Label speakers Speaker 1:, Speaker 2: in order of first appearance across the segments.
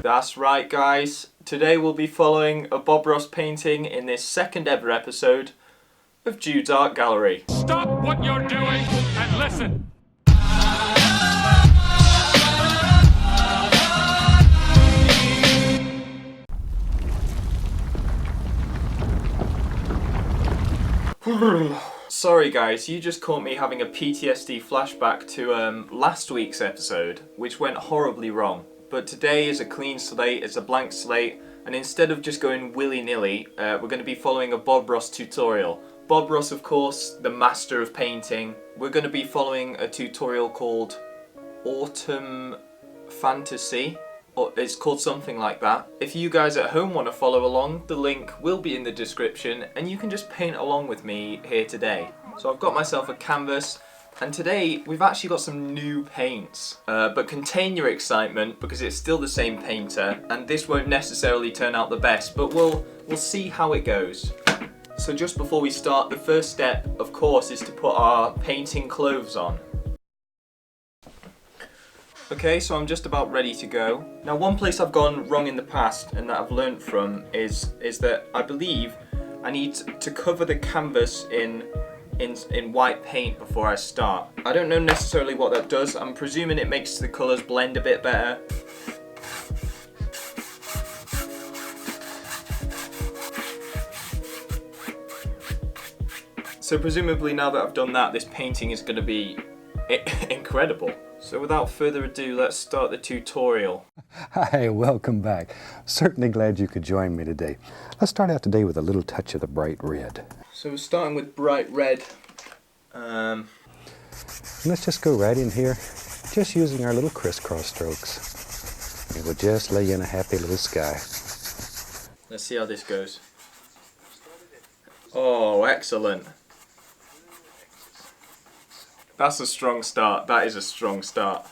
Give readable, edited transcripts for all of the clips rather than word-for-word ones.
Speaker 1: That's right, guys. Today we'll be following a Bob Ross painting in this second ever episode of Jude's Art Gallery.
Speaker 2: Stop what you're doing and listen.
Speaker 1: Sorry guys, you just caught me having a PTSD flashback to last week's episode, which went horribly wrong. But today is a clean slate, it's a blank slate, and instead of just going willy-nilly, we're going to be following a Bob Ross tutorial. Bob Ross, of course, the master of painting. We're going to be following a tutorial called Autumn Fantasy. Or it's called something like that. If you guys at home want to follow along, the link will be in the description and you can just paint along with me here today. So I've got myself a canvas and today we've actually got some new paints. But contain your excitement because it's still the same painter and this won't necessarily turn out the best, but we'll see how it goes. So just before we start, the first step of course is to put our painting clothes on. Okay, so I'm just about ready to go. Now one place I've gone wrong in the past and that I've learned from is that I believe I need to cover the canvas in white paint before I start. I don't know necessarily what that does. I'm presuming it makes the colours blend a bit better. So presumably now that I've done that, this painting is going to be incredible. So without further ado, let's start the tutorial.
Speaker 3: Hi, welcome back. Certainly glad you could join me today. Let's start out today with a little touch of the bright red.
Speaker 1: So we're starting with bright red.
Speaker 3: Let's just go right in here, just using our little crisscross strokes. And we'll just lay in a happy little sky.
Speaker 1: Let's see how this goes. Oh, excellent. That's a strong start. That is a strong start.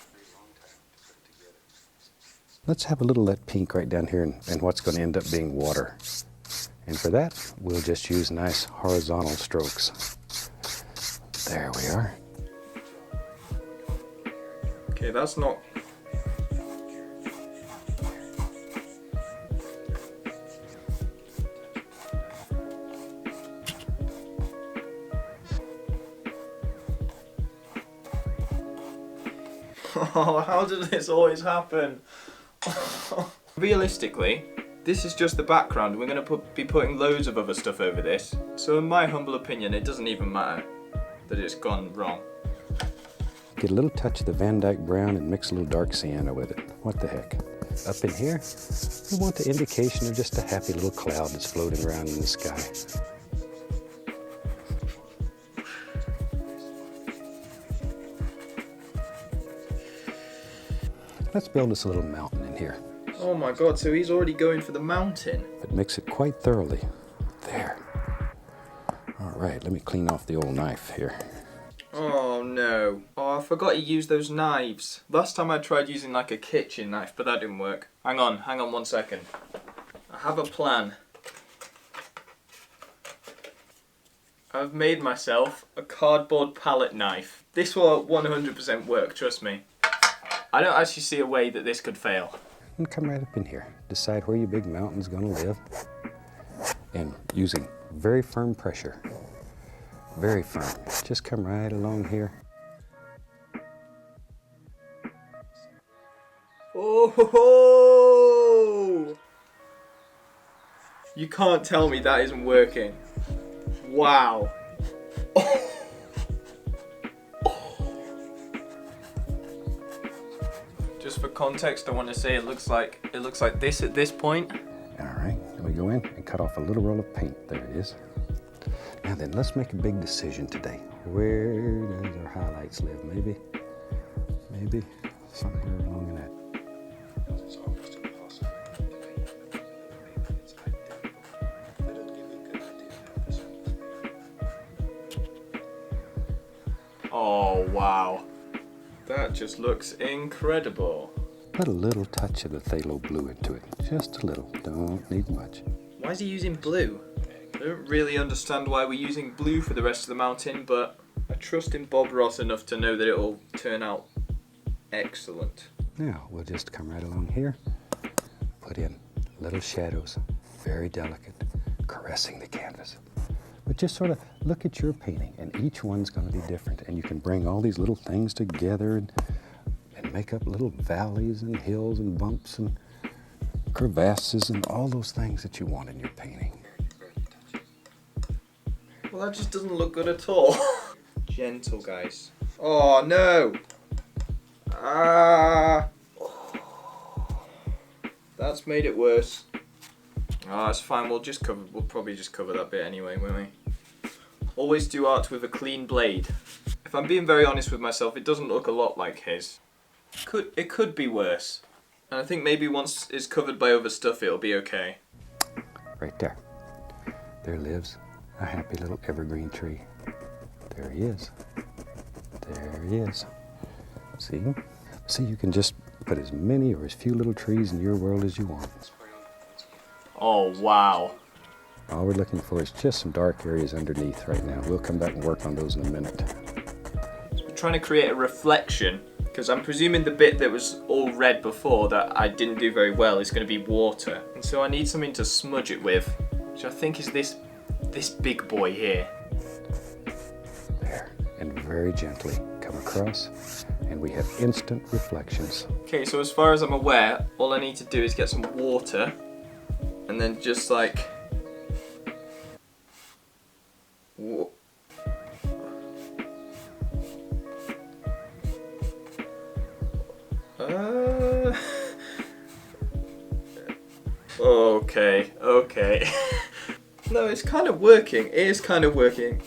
Speaker 3: Let's have a little of that pink right down here and what's going to end up being water. And for that, we'll just use nice horizontal strokes. There we are.
Speaker 1: Okay, that's not... Oh, how does this always happen? Realistically, this is just the background. We're going to be putting loads of other stuff over this. So in my humble opinion, it doesn't even matter that it's gone wrong.
Speaker 3: Get a little touch of the Van Dyke brown and mix a little dark sienna with it. What the heck? Up in here, we want the indication of just a happy little cloud that's floating around in the sky. Let's build us a little mountain in here.
Speaker 1: Oh my god, so he's already going for the mountain.
Speaker 3: But mix it quite thoroughly. There. All right, let me clean off the old knife here.
Speaker 1: Oh no. Oh, I forgot to use those knives. Last time I tried using like a kitchen knife, but that didn't work. Hang on 1 second. I have a plan. I've made myself a cardboard palette knife. This will 100% work, trust me. I don't actually see a way that this could fail.
Speaker 3: And come right up in here. Decide where your big mountain's gonna live. And using very firm pressure. Very firm. Just come right along here.
Speaker 1: Oh ho ho! You can't tell me that isn't working. Wow. Just for context, I want to say it looks like this at this point.
Speaker 3: All right, then we go in and cut off a little roll of paint. There it is. Now then, let's make a big decision today. Where does our highlights live? Maybe somewhere along in that.
Speaker 1: Oh wow, that just looks incredible.
Speaker 3: Put a little touch of the phthalo blue into it, just a little, don't need much.
Speaker 1: Why is he using blue? I don't really understand why we're using blue for the rest of the mountain, but I trust in Bob Ross enough to know that it'll turn out Excellent.
Speaker 3: Now we'll just come right along here, put in little shadows, very delicate, caressing the canvas. But just sort of look at your painting, and each one's going to be different. And you can bring all these little things together and make up little valleys and hills and bumps and crevasses and all those things that you want in your painting.
Speaker 1: Well, that just doesn't look good at all. Gentle, guys. Oh, no. Ah. That's made it worse. Oh, it's fine. We'll probably just cover that bit anyway, won't we? Always do art with a clean blade. If I'm being very honest with myself, it doesn't look a lot like his. It could be worse. And I think maybe once it's covered by other stuff, it'll be okay.
Speaker 3: Right there. There lives a happy little evergreen tree. There he is. There he is. See? See, you can just put as many or as few little trees in your world as you want.
Speaker 1: Oh, wow.
Speaker 3: All we're looking for is just some dark areas underneath right now. We'll come back and work on those in a minute.
Speaker 1: We're trying to create a reflection, because I'm presuming the bit that was all red before that I didn't do very well is going to be water. And so I need something to smudge it with, which I think is this big boy here.
Speaker 3: There, and very gently come across, and we have instant reflections.
Speaker 1: Okay, so as far as I'm aware, all I need to do is get some water, and then just like... Okay. No, it's kind of working. It is kind of working.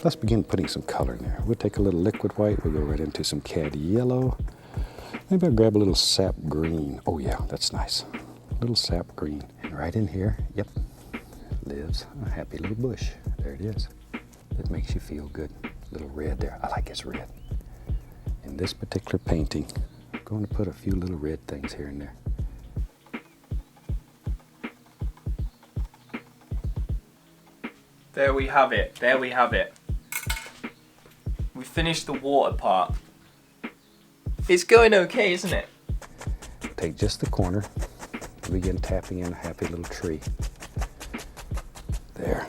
Speaker 3: Let's begin putting some color in there. We'll take a little liquid white. We'll go right into some cad yellow. Maybe I'll grab a little sap green. Oh yeah, that's nice. A little sap green. And right in here, yep, lives a happy little bush. There it is. It makes you feel good. A little red there. I like his red. In this particular painting, I'm going to put a few little red things here and there.
Speaker 1: There we have it. There we have it. We finished the water part. It's going okay, isn't it?
Speaker 3: Take just the corner and begin tapping in a happy little tree. There.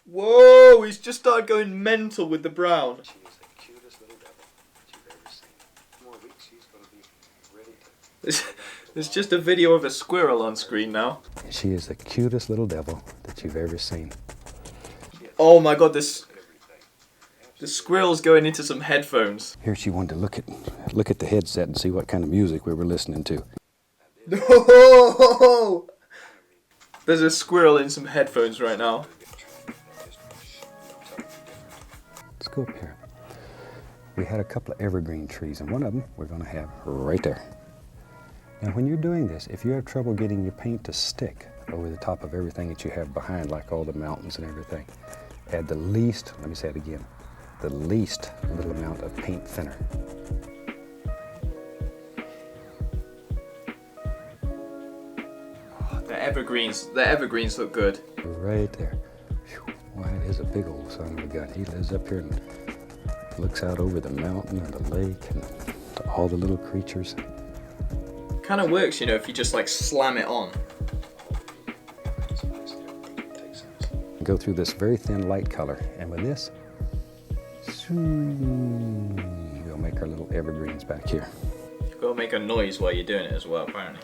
Speaker 1: Whoa, he's just started going mental with the brown.
Speaker 3: She is the cutest little devil that you've ever seen. In more weeks, she's going to be ready to...
Speaker 1: There's just a video of a squirrel on screen now.
Speaker 3: She is the cutest little devil that you've ever seen.
Speaker 1: Oh my god, the squirrel's going into some headphones.
Speaker 3: Here she wanted to look at the headset and see what kind of music we were listening to.
Speaker 1: No! There's a squirrel in some headphones right now.
Speaker 3: Let's go up here. We had a couple of evergreen trees, and one of them we're going to have right there. Now when you're doing this, if you have trouble getting your paint to stick over the top of everything that you have behind, like all the mountains and everything, add the least, let me say it again, the least little amount of paint thinner.
Speaker 1: Oh, the evergreens look good.
Speaker 3: Right there. Whew. Wow, that is a big old son of a gun. He lives up here and looks out over the mountain and the lake and all the little creatures.
Speaker 1: Kind of works, you know, if you just like slam it on.
Speaker 3: Go through this very thin light color, and with this, we'll make our little evergreens back here.
Speaker 1: You've got to make a noise while you're doing it as well, apparently.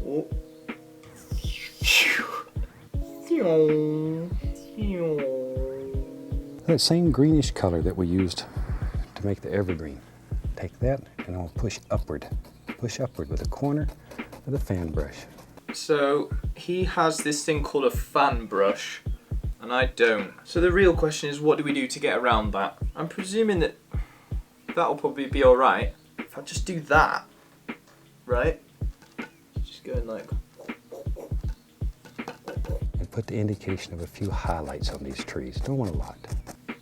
Speaker 1: Oh.
Speaker 3: That same greenish color that we used to make the evergreen, take that and I'll push upward with the corner of the fan brush.
Speaker 1: So he has this thing called a fan brush, and I don't. So the real question is, what do we do to get around that? I'm presuming that that'll probably be all right if I just do that, right? Just going like.
Speaker 3: And put the indication of a few highlights on these trees. Don't want a lot.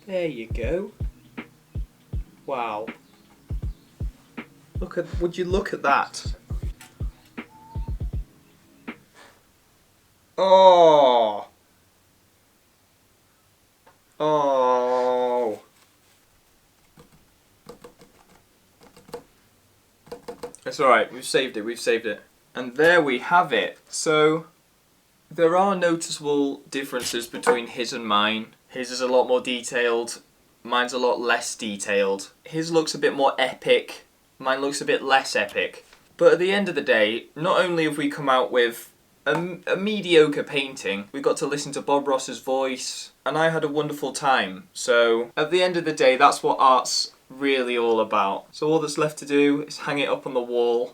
Speaker 1: There you go. Wow. Would you look at that? Oh. Oh. It's alright, we've saved it. And there we have it. So, there are noticeable differences between his and mine. His is a lot more detailed, mine's a lot less detailed. His looks a bit more epic, mine looks a bit less epic. But at the end of the day, not only have we come out with a mediocre painting, we got to listen to Bob Ross's voice, and I had a wonderful time. So, at the end of the day, that's what art's really all about. So all that's left to do is hang it up on the wall.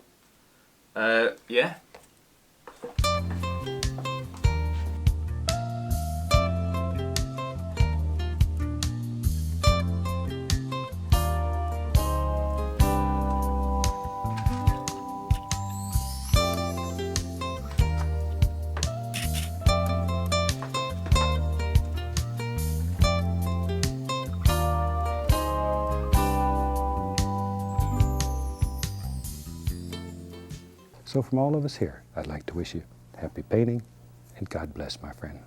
Speaker 1: Yeah.
Speaker 3: So from all of us here, I'd like to wish you happy painting and God bless, my friend.